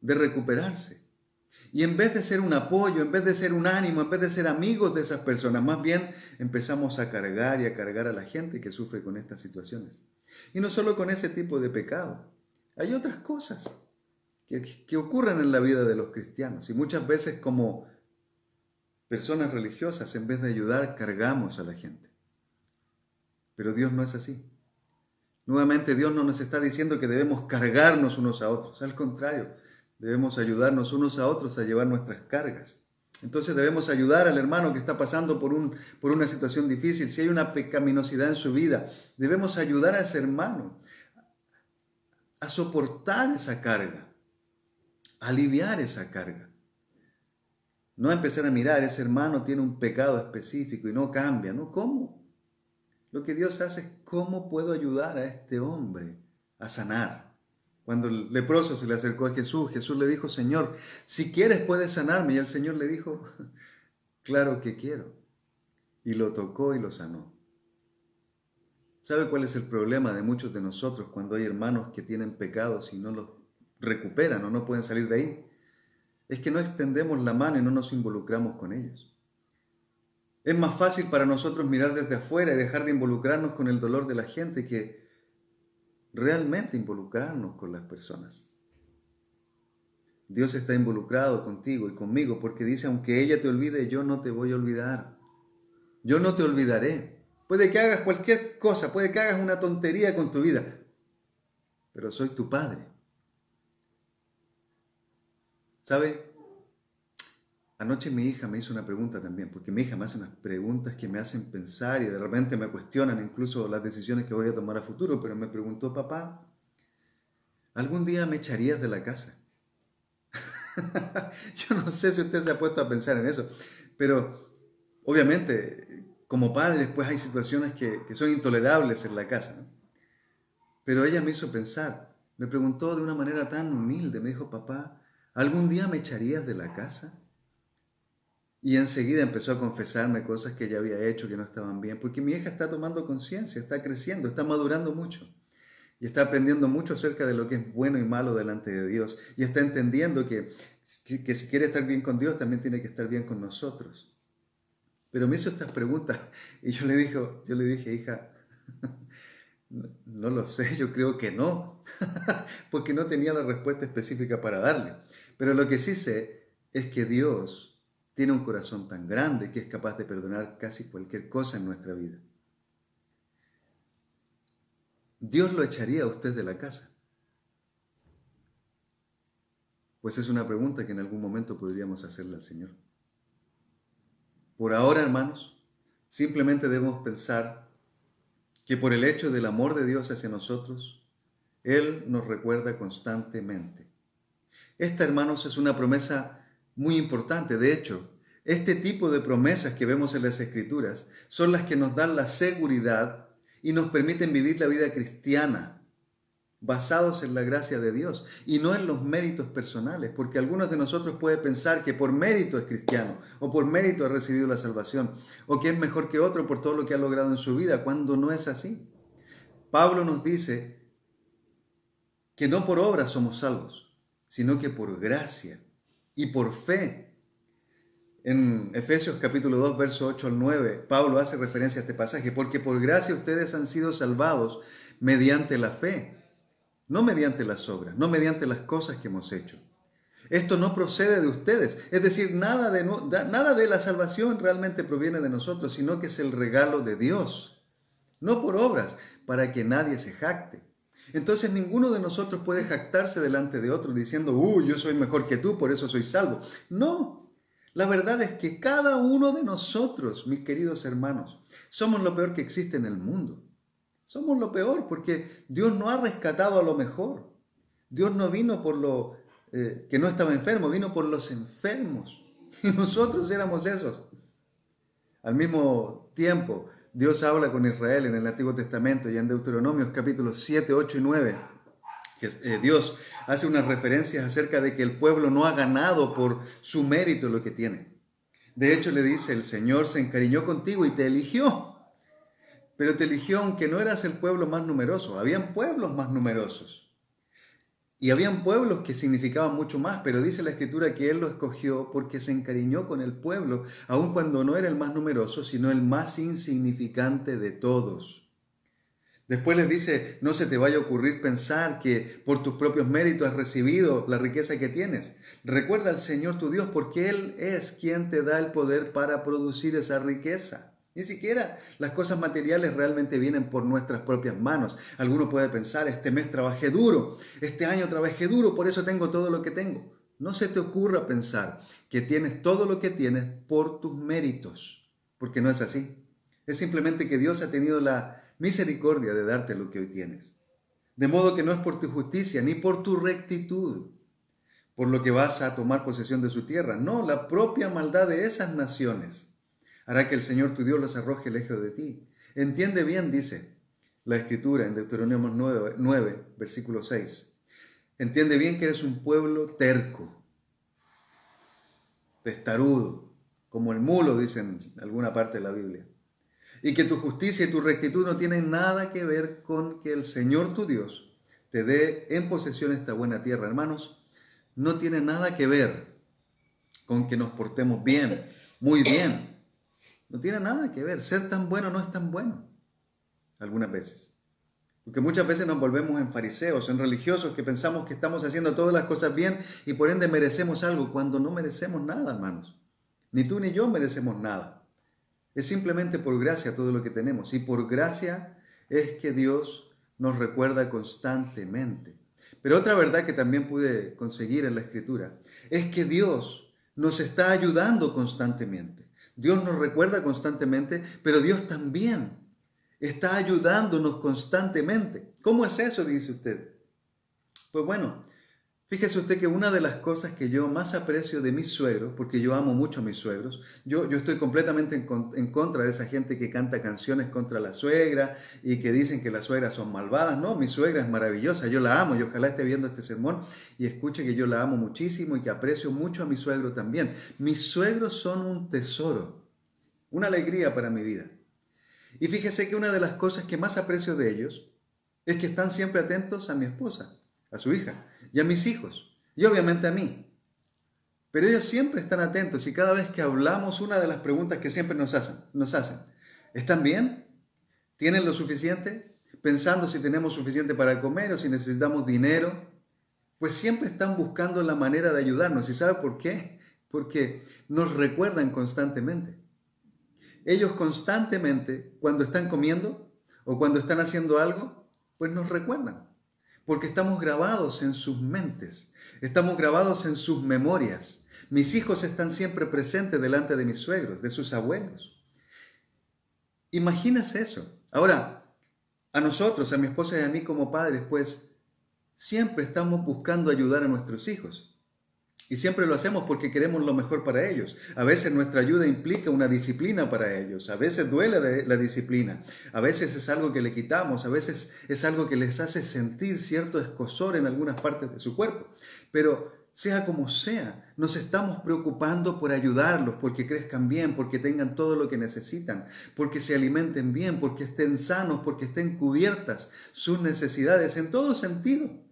de recuperarse. Y en vez de ser un apoyo, en vez de ser un ánimo, en vez de ser amigos de esas personas, más bien empezamos a cargar y a cargar a la gente que sufre con estas situaciones. Y no solo con ese tipo de pecado. Hay otras cosas que ocurren en la vida de los cristianos. Y muchas veces como personas religiosas, en vez de ayudar, cargamos a la gente. Pero Dios no es así. Nuevamente, Dios no nos está diciendo que debemos cargarnos unos a otros. Al contrario, debemos ayudarnos unos a otros a llevar nuestras cargas. Entonces debemos ayudar al hermano que está pasando por una situación difícil. Si hay una pecaminosidad en su vida, debemos ayudar a ese hermano a soportar esa carga, a aliviar esa carga. No empezar a mirar, ese hermano tiene un pecado específico y no cambia, ¿no? ¿Cómo? Lo que Dios hace es cómo puedo ayudar a este hombre a sanar. Cuando el leproso se le acercó a Jesús, Jesús le dijo, Señor, si quieres puedes sanarme. Y el Señor le dijo, claro que quiero. Y lo tocó y lo sanó. ¿Sabe cuál es el problema de muchos de nosotros cuando hay hermanos que tienen pecados y no los recuperan o no pueden salir de ahí? Es que no extendemos la mano y no nos involucramos con ellos. Es más fácil para nosotros mirar desde afuera y dejar de involucrarnos con el dolor de la gente que realmente involucrarnos con las personas. Dios está involucrado contigo y conmigo porque dice, aunque ella te olvide, yo no te voy a olvidar. Yo no te olvidaré. Puede que hagas cualquier cosa, puede que hagas una tontería con tu vida, pero soy tu Padre. ¿Sabe? Anoche mi hija me hizo una pregunta también, porque mi hija me hace unas preguntas que me hacen pensar y de repente me cuestionan incluso las decisiones que voy a tomar a futuro, pero me preguntó, papá, ¿algún día me echarías de la casa? Yo no sé si usted se ha puesto a pensar en eso, pero obviamente como padres pues hay situaciones que son intolerables en la casa, ¿no? Pero ella me hizo pensar, me preguntó de una manera tan humilde, me dijo, papá, ¿algún día me echarías de la casa? Y enseguida empezó a confesarme cosas que ella había hecho que no estaban bien, porque mi hija está tomando conciencia, está creciendo, está madurando mucho. Y está aprendiendo mucho acerca de lo que es bueno y malo delante de Dios. Y está entendiendo que si quiere estar bien con Dios, también tiene que estar bien con nosotros. Pero me hizo estas preguntas y yo le dije, hija, no lo sé, yo creo que no, porque no tenía la respuesta específica para darle. Pero lo que sí sé es que Dios tiene un corazón tan grande que es capaz de perdonar casi cualquier cosa en nuestra vida. ¿Dios lo echaría a usted de la casa? Pues es una pregunta que en algún momento podríamos hacerle al Señor. Por ahora, hermanos, simplemente debemos pensar que por el hecho del amor de Dios hacia nosotros, Él nos recuerda constantemente. Esta, hermanos, es una promesa muy importante. De hecho, este tipo de promesas que vemos en las Escrituras son las que nos dan la seguridad y nos permiten vivir la vida cristiana basados en la gracia de Dios y no en los méritos personales, porque algunos de nosotros pueden pensar que por mérito es cristiano o por mérito ha recibido la salvación o que es mejor que otro por todo lo que ha logrado en su vida, cuando no es así. Pablo nos dice que no por obras somos salvos, sino que por gracia y por fe. En Efesios capítulo 2, verso 8 al 9, Pablo hace referencia a este pasaje, porque por gracia ustedes han sido salvados mediante la fe, no mediante las obras, no mediante las cosas que hemos hecho. Esto no procede de ustedes, es decir, nada de la salvación realmente proviene de nosotros, sino que es el regalo de Dios, no por obras, para que nadie se jacte. Entonces ninguno de nosotros puede jactarse delante de otro diciendo, yo soy mejor que tú, por eso soy salvo. No, la verdad es que cada uno de nosotros, mis queridos hermanos, somos lo peor que existe en el mundo. Somos lo peor porque Dios no ha rescatado a lo mejor. Dios no vino por lo que no estaba enfermo, vino por los enfermos. Y nosotros éramos esos. Al mismo tiempo, Dios habla con Israel en el Antiguo Testamento y en Deuteronomios capítulos 7, 8 y 9. Dios hace unas referencias acerca de que el pueblo no ha ganado por su mérito lo que tiene. De hecho, le dice, el Señor se encariñó contigo y te eligió. Pero te eligió aunque no eras el pueblo más numeroso. Habían pueblos más numerosos. Y habían pueblos que significaban mucho más, pero dice la Escritura que Él lo escogió porque se encariñó con el pueblo, aun cuando no era el más numeroso, sino el más insignificante de todos. Después les dice, no se te vaya a ocurrir pensar que por tus propios méritos has recibido la riqueza que tienes. Recuerda al Señor tu Dios, porque Él es quien te da el poder para producir esa riqueza. Ni siquiera las cosas materiales realmente vienen por nuestras propias manos. Alguno puede pensar, este mes trabajé duro, este año trabajé duro, por eso tengo todo lo que tengo. No se te ocurra pensar que tienes todo lo que tienes por tus méritos, porque no es así. Es simplemente que Dios ha tenido la misericordia de darte lo que hoy tienes. De modo que no es por tu justicia ni por tu rectitud por lo que vas a tomar posesión de su tierra. No, la propia maldad de esas naciones hará que el Señor tu Dios los arroje lejos de ti. Entiende bien, dice la Escritura en Deuteronomio 9, versículo 6. Entiende bien que eres un pueblo terco, testarudo, como el mulo, dice en alguna parte de la Biblia. Y que tu justicia y tu rectitud no tienen nada que ver con que el Señor tu Dios te dé en posesión esta buena tierra. Hermanos, no tiene nada que ver con que nos portemos bien, muy bien. No tiene nada que ver. Ser tan bueno no es tan bueno, algunas veces. Porque muchas veces nos volvemos en fariseos, en religiosos que pensamos que estamos haciendo todas las cosas bien y por ende merecemos algo cuando no merecemos nada, hermanos. Ni tú ni yo merecemos nada. Es simplemente por gracia todo lo que tenemos. Y por gracia es que Dios nos recuerda constantemente. Pero otra verdad que también pude conseguir en la Escritura es que Dios nos está ayudando constantemente. Dios nos recuerda constantemente, pero Dios también está ayudándonos constantemente. ¿Cómo es eso? Dice usted. Pues bueno, fíjese usted que una de las cosas que yo más aprecio de mis suegros, porque yo amo mucho a mis suegros, yo estoy completamente en contra de esa gente que canta canciones contra la suegra y que dicen que las suegras son malvadas. No, mi suegra es maravillosa, yo la amo y ojalá esté viendo este sermón y escuche que yo la amo muchísimo y que aprecio mucho a mi suegro también. Mis suegros son un tesoro, una alegría para mi vida. Y fíjese que una de las cosas que más aprecio de ellos es que están siempre atentos a mi esposa, a su hija y a mis hijos y obviamente a mí. Pero ellos siempre están atentos y cada vez que hablamos, una de las preguntas que siempre nos hacen, ¿están bien? ¿Tienen lo suficiente? Pensando si tenemos suficiente para comer o si necesitamos dinero. Pues siempre están buscando la manera de ayudarnos. ¿Y sabe por qué? Porque nos recuerdan constantemente. Ellos constantemente, cuando están comiendo o cuando están haciendo algo, pues nos recuerdan. Porque estamos grabados en sus mentes, estamos grabados en sus memorias. Mis hijos están siempre presentes delante de mis suegros, de sus abuelos. Imagínese eso. Ahora, a nosotros, a mi esposa y a mí como padres, pues siempre estamos buscando ayudar a nuestros hijos. Y siempre lo hacemos porque queremos lo mejor para ellos. A veces nuestra ayuda implica una disciplina para ellos. A veces duele la disciplina. A veces es algo que le quitamos. A veces es algo que les hace sentir cierto escozor en algunas partes de su cuerpo. Pero sea como sea, nos estamos preocupando por ayudarlos, porque crezcan bien, porque tengan todo lo que necesitan, porque se alimenten bien, porque estén sanos, porque estén cubiertas sus necesidades en todo sentido.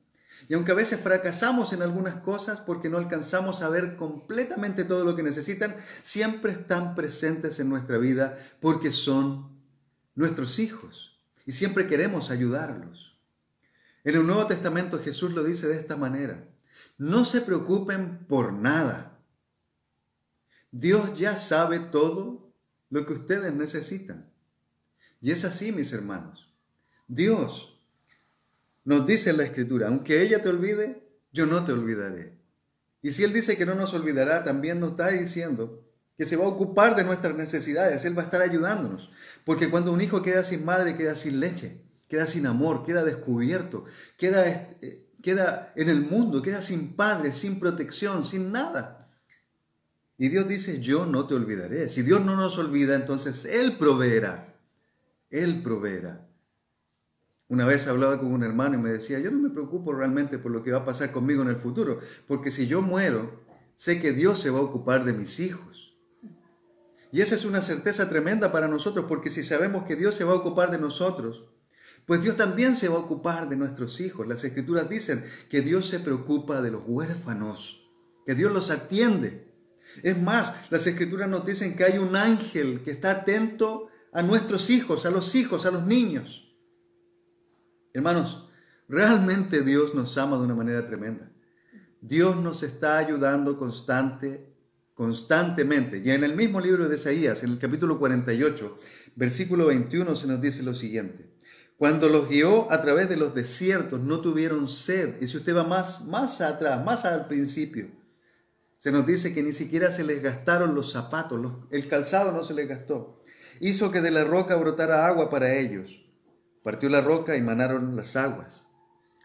Y aunque a veces fracasamos en algunas cosas porque no alcanzamos a ver completamente todo lo que necesitan, siempre están presentes en nuestra vida porque son nuestros hijos y siempre queremos ayudarlos. En el Nuevo Testamento Jesús lo dice de esta manera: no se preocupen por nada. Dios ya sabe todo lo que ustedes necesitan. Y es así, mis hermanos. Dios nos dice en la Escritura, aunque ella te olvide, yo no te olvidaré. Y si Él dice que no nos olvidará, también nos está diciendo que se va a ocupar de nuestras necesidades. Él va a estar ayudándonos. Porque cuando un hijo queda sin madre, queda sin leche, queda sin amor, queda descubierto, queda en el mundo, queda sin padre, sin protección, sin nada. Y Dios dice, yo no te olvidaré. Si Dios no nos olvida, entonces Él proveerá. Él proveerá. Una vez hablaba con un hermano y me decía, yo no me preocupo realmente por lo que va a pasar conmigo en el futuro, porque si yo muero, sé que Dios se va a ocupar de mis hijos. Y esa es una certeza tremenda para nosotros, porque si sabemos que Dios se va a ocupar de nosotros, pues Dios también se va a ocupar de nuestros hijos. Las Escrituras dicen que Dios se preocupa de los huérfanos, que Dios los atiende. Es más, las Escrituras nos dicen que hay un ángel que está atento a nuestros hijos, a los niños. Hermanos, realmente Dios nos ama de una manera tremenda. Dios nos está ayudando constantemente. Y en el mismo libro de Isaías, en el capítulo 48, versículo 21, se nos dice lo siguiente. Cuando los guió a través de los desiertos, no tuvieron sed. Y si usted va más atrás, más al principio, se nos dice que ni siquiera se les gastaron los zapatos, el calzado no se les gastó. Hizo que de la roca brotara agua para ellos. Partió la roca y manaron las aguas.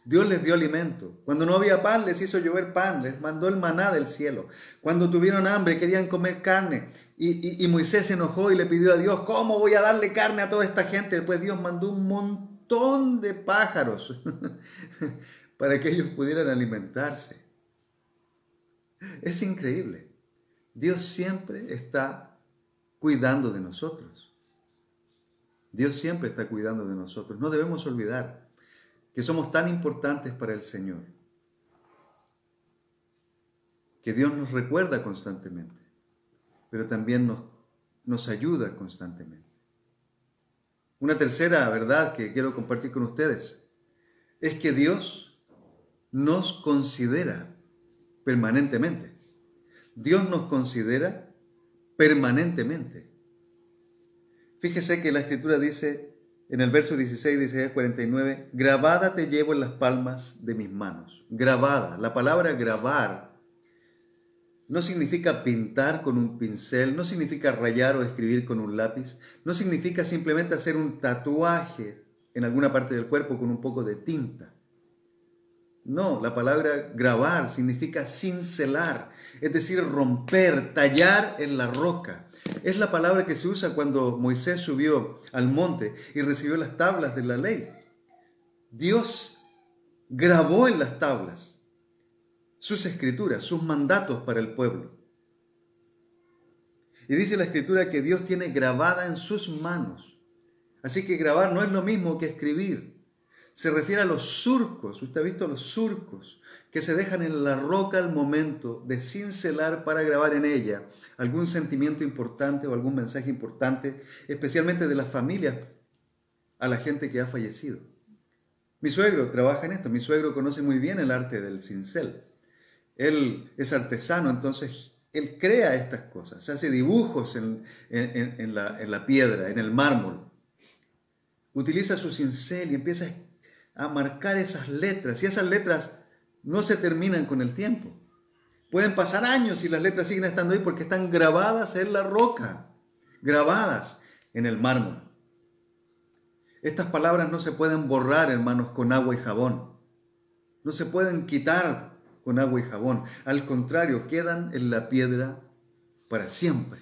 Dios les dio alimento. Cuando no había pan, les hizo llover pan, les mandó el maná del cielo. Cuando tuvieron hambre, querían comer carne. Y Moisés se enojó y le pidió a Dios, ¿cómo voy a darle carne a toda esta gente? Después Dios mandó un montón de pájaros para que ellos pudieran alimentarse. Es increíble. Dios siempre está cuidando de nosotros. Dios siempre está cuidando de nosotros. No debemos olvidar que somos tan importantes para el Señor, que Dios nos recuerda constantemente, pero también nos ayuda constantemente. Una tercera verdad que quiero compartir con ustedes es que Dios nos considera permanentemente. Dios nos considera permanentemente. Fíjese que la Escritura dice, en el verso 16 de Isaías 49, grabada te llevo en las palmas de mis manos. Grabada. La palabra grabar no significa pintar con un pincel, no significa rayar o escribir con un lápiz, no significa simplemente hacer un tatuaje en alguna parte del cuerpo con un poco de tinta. No, la palabra grabar significa cincelar, es decir, romper, tallar en la roca. Es la palabra que se usa cuando Moisés subió al monte y recibió las tablas de la ley. Dios grabó en las tablas sus escrituras, sus mandatos para el pueblo. Y dice la Escritura que Dios tiene grabada en sus manos. Así que grabar no es lo mismo que escribir. Se refiere a los surcos, usted ha visto los surcos que se dejan en la roca al momento de cincelar para grabar en ella algún sentimiento importante o algún mensaje importante, especialmente de las familias a la gente que ha fallecido. Mi suegro trabaja en esto, mi suegro conoce muy bien el arte del cincel. Él es artesano, entonces él crea estas cosas, hace dibujos en la piedra, en el mármol. Utiliza su cincel y empieza a marcar esas letras, y esas letras no se terminan con el tiempo. Pueden pasar años y las letras siguen estando ahí porque están grabadas en la roca, grabadas en el mármol. Estas palabras no se pueden borrar, hermanos, con agua y jabón. No se pueden quitar con agua y jabón. Al contrario, quedan en la piedra para siempre.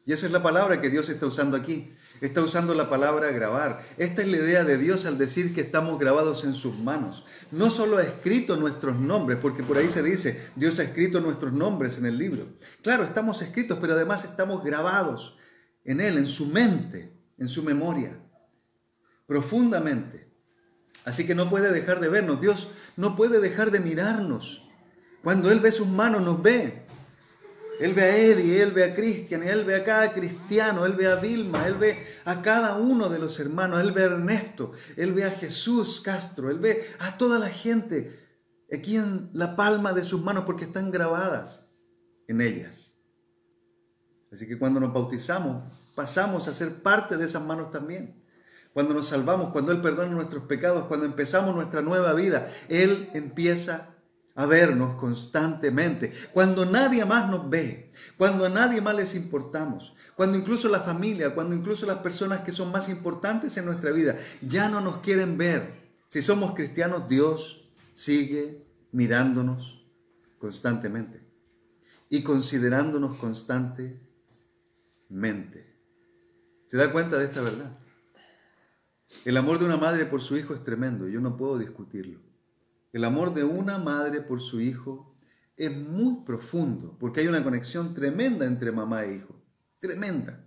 Y eso es la palabra que Dios está usando aquí. Está usando la palabra grabar. Esta es la idea de Dios al decir que estamos grabados en sus manos. No solo ha escrito nuestros nombres, porque por ahí se dice, Dios ha escrito nuestros nombres en el libro. Claro, estamos escritos, pero además estamos grabados en Él, en su mente, en su memoria, profundamente. Así que no puede dejar de vernos. Dios no puede dejar de mirarnos. Cuando Él ve sus manos, nos ve. Él ve a Eddie, Él ve a Cristian, Él ve a cada cristiano, Él ve a Vilma, Él ve a cada uno de los hermanos, Él ve a Ernesto, Él ve a Jesús Castro, Él ve a toda la gente aquí en la palma de sus manos porque están grabadas en ellas. Así que cuando nos bautizamos, pasamos a ser parte de esas manos también. Cuando nos salvamos, cuando Él perdona nuestros pecados, cuando empezamos nuestra nueva vida, Él empieza a vernos constantemente. Cuando nadie más nos ve, cuando a nadie más les importamos, cuando incluso la familia, cuando incluso las personas que son más importantes en nuestra vida ya no nos quieren ver. Si somos cristianos, Dios sigue mirándonos constantemente y considerándonos constantemente. ¿Se da cuenta de esta verdad? El amor de una madre por su hijo es tremendo, yo no puedo discutirlo. El amor de una madre por su hijo es muy profundo, porque hay una conexión tremenda entre mamá e hijo, tremenda.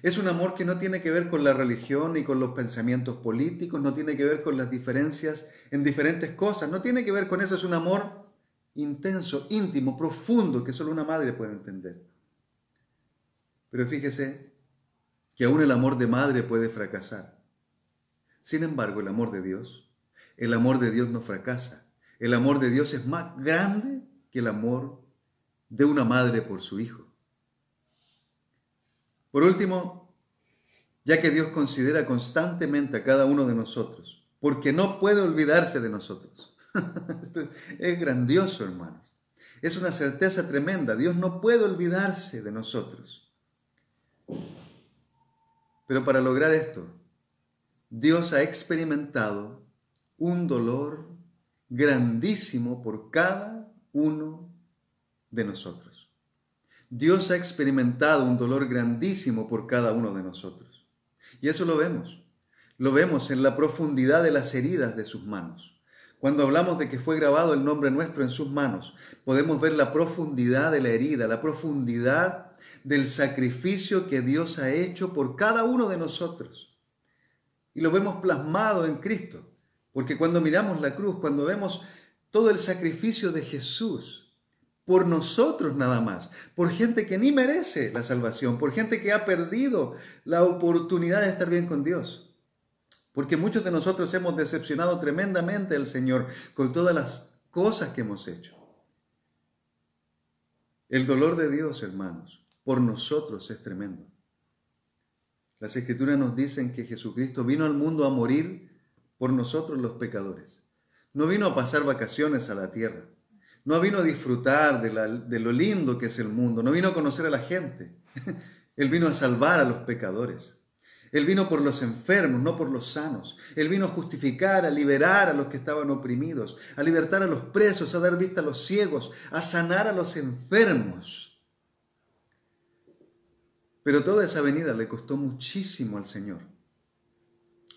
Es un amor que no tiene que ver con la religión ni con los pensamientos políticos, no tiene que ver con las diferencias en diferentes cosas, no tiene que ver con eso, es un amor intenso, íntimo, profundo, que solo una madre puede entender. Pero fíjese que aún el amor de madre puede fracasar. Sin embargo, el amor de Dios no fracasa. El amor de Dios es más grande que el amor de una madre por su hijo. Por último, ya que Dios considera constantemente a cada uno de nosotros, porque no puede olvidarse de nosotros. Esto es grandioso, hermanos. Es una certeza tremenda. Dios no puede olvidarse de nosotros. Pero para lograr esto, Dios ha experimentado un dolor grandísimo por cada uno de nosotros. Dios ha experimentado un dolor grandísimo por cada uno de nosotros. Y eso lo vemos. Lo vemos en la profundidad de las heridas de sus manos. Cuando hablamos de que fue grabado el nombre nuestro en sus manos, podemos ver la profundidad de la herida, la profundidad del sacrificio que Dios ha hecho por cada uno de nosotros. Y lo vemos plasmado en Cristo, porque cuando miramos la cruz, cuando vemos todo el sacrificio de Jesús por nosotros nada más, por gente que ni merece la salvación, por gente que ha perdido la oportunidad de estar bien con Dios. Porque muchos de nosotros hemos decepcionado tremendamente al Señor con todas las cosas que hemos hecho. El dolor de Dios, hermanos, por nosotros es tremendo. Las Escrituras nos dicen que Jesucristo vino al mundo a morir por nosotros los pecadores. No vino a pasar vacaciones a la tierra. No vino a disfrutar de lo lindo que es el mundo. No vino a conocer a la gente. Él vino a salvar a los pecadores. Él vino por los enfermos, no por los sanos. Él vino a justificar, a liberar a los que estaban oprimidos, a libertar a los presos, a dar vista a los ciegos, a sanar a los enfermos. Pero toda esa venida le costó muchísimo al Señor.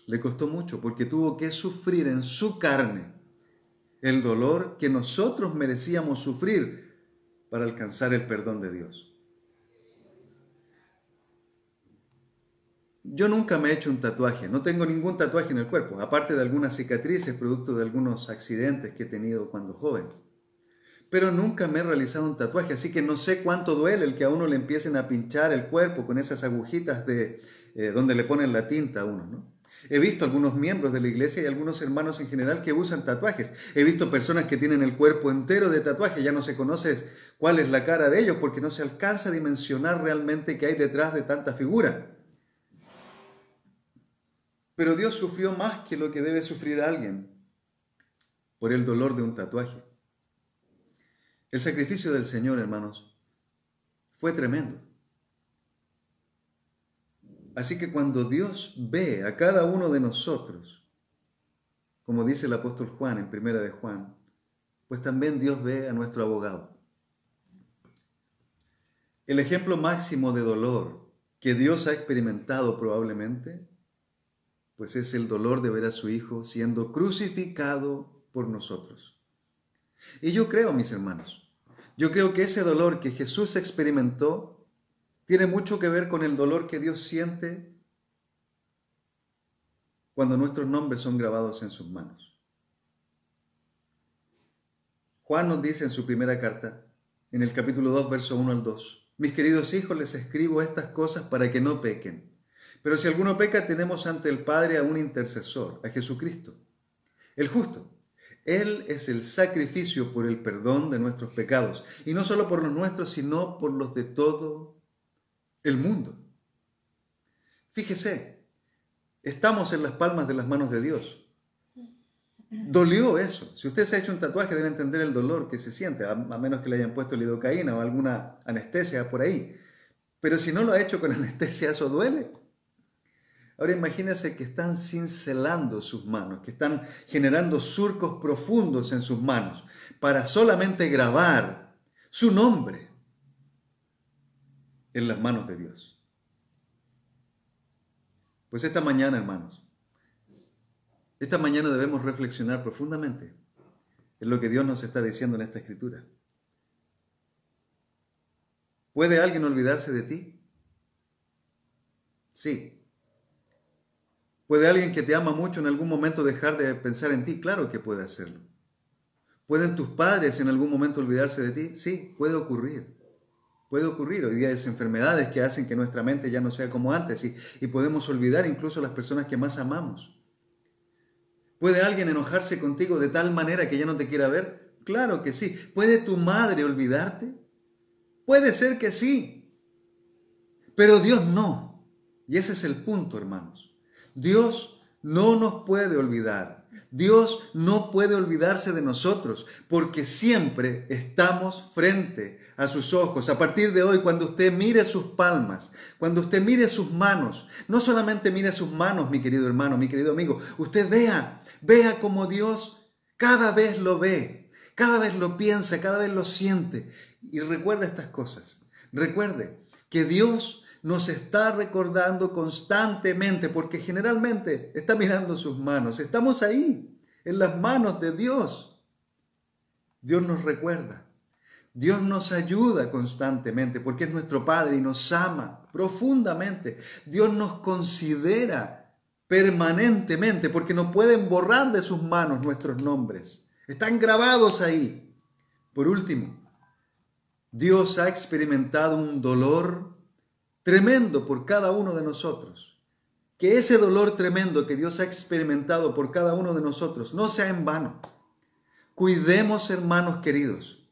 Le costó mucho porque tuvo que sufrir en su carne el dolor que nosotros merecíamos sufrir para alcanzar el perdón de Dios. Yo nunca me he hecho un tatuaje, no tengo ningún tatuaje en el cuerpo, aparte de algunas cicatrices producto de algunos accidentes que he tenido cuando joven. Pero nunca me he realizado un tatuaje, así que no sé cuánto duele el que a uno le empiecen a pinchar el cuerpo con esas agujitas donde le ponen la tinta a uno, ¿no? He visto algunos miembros de la iglesia y algunos hermanos en general que usan tatuajes. He visto personas que tienen el cuerpo entero de tatuajes, ya no se conoce cuál es la cara de ellos porque no se alcanza a dimensionar realmente qué hay detrás de tanta figura. Pero Dios sufrió más que lo que debe sufrir alguien por el dolor de un tatuaje. El sacrificio del Señor, hermanos, fue tremendo. Así que cuando Dios ve a cada uno de nosotros, como dice el apóstol Juan en Primera de Juan, pues también Dios ve a nuestro abogado. El ejemplo máximo de dolor que Dios ha experimentado probablemente, pues es el dolor de ver a su Hijo siendo crucificado por nosotros. Y yo creo, mis hermanos, yo creo que ese dolor que Jesús experimentó tiene mucho que ver con el dolor que Dios siente cuando nuestros nombres son grabados en sus manos. Juan nos dice en su primera carta, en el capítulo 2, verso 1 al 2, mis queridos hijos, les escribo estas cosas para que no pequen. Pero si alguno peca, tenemos ante el Padre a un intercesor, a Jesucristo, el justo. Él es el sacrificio por el perdón de nuestros pecados, y no solo por los nuestros, sino por los de todo el mundo. Fíjese, estamos en las palmas de las manos de Dios. Dolió eso. Si usted se ha hecho un tatuaje, debe entender el dolor que se siente, a menos que le hayan puesto lidocaína o alguna anestesia por ahí. Pero si no lo ha hecho con anestesia, eso duele. Ahora imagínense que están cincelando sus manos, que están generando surcos profundos en sus manos para solamente grabar su nombre en las manos de Dios. Pues esta mañana, hermanos, esta mañana debemos reflexionar profundamente en lo que Dios nos está diciendo en esta escritura. ¿Puede alguien olvidarse de ti? Sí. ¿Puede alguien que te ama mucho en algún momento dejar de pensar en ti? Claro que puede hacerlo. ¿Pueden tus padres en algún momento olvidarse de ti? Sí, puede ocurrir. Puede ocurrir. Hoy día hay enfermedades que hacen que nuestra mente ya no sea como antes y podemos olvidar incluso a las personas que más amamos. ¿Puede alguien enojarse contigo de tal manera que ya no te quiera ver? Claro que sí. ¿Puede tu madre olvidarte? Puede ser que sí, pero Dios no. Y ese es el punto, hermanos. Dios no nos puede olvidar. Dios no puede olvidarse de nosotros porque siempre estamos frente a sus ojos. A partir de hoy, cuando usted mire sus palmas, cuando usted mire sus manos, no solamente mire sus manos, mi querido hermano, mi querido amigo, usted vea como Dios cada vez lo ve, cada vez lo piensa, cada vez lo siente. Y recuerde estas cosas. Recuerde que Dios nos está recordando constantemente, porque generalmente está mirando sus manos. Estamos ahí, en las manos de Dios. Dios nos recuerda. Dios nos ayuda constantemente, porque es nuestro Padre y nos ama profundamente. Dios nos considera permanentemente, porque no pueden borrar de sus manos nuestros nombres. Están grabados ahí. Por último, Dios ha experimentado un dolor tremendo por cada uno de nosotros. Que ese dolor tremendo que Dios ha experimentado por cada uno de nosotros no sea en vano. Cuidemos, hermanos queridos,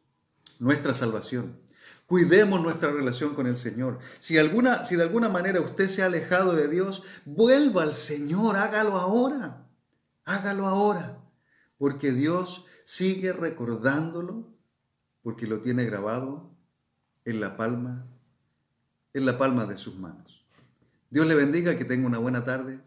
nuestra salvación. Cuidemos nuestra relación con el Señor. Si de alguna manera usted se ha alejado de Dios, vuelva al Señor, hágalo ahora. Hágalo ahora. Porque Dios sigue recordándolo, porque lo tiene grabado en la palma de sus manos. Dios le bendiga, que tenga una buena tarde.